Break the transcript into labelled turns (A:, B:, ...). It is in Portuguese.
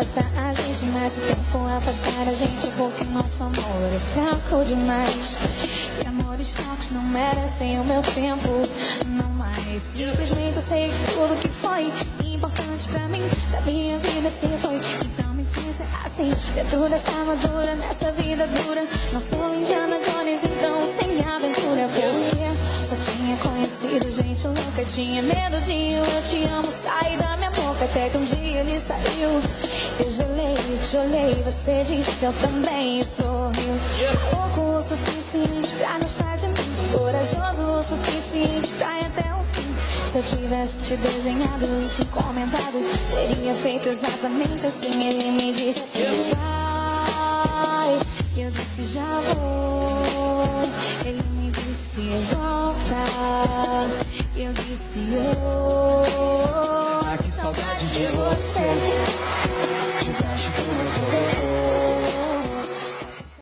A: afasta a gente, mas se o tempo afastar a gente é porque o nosso amor é fraco demais. E amores fracos não merecem o meu tempo, não mais. Simplesmente eu sei que tudo que foi importante pra mim, da minha vida se foi. Então me fiz assim, dentro dessa armadura, nessa vida dura. Não sou Indiana Jones, então sem aventura. Porque só tinha conhecido gente louca, tinha medo de eu te amo sair da minha boca. Até que um dia ele saiu, eu gelei, te olhei, você disse eu também, e sorriu. Pouco o suficiente pra gostar de mim, corajoso o suficiente pra ir até o fim. Se eu tivesse te desenhado e te comentado, teria feito exatamente assim. Ele me disse vai, eu disse já vou. Ele me disse volta, eu disse oh.
B: Ah, que saudade de você.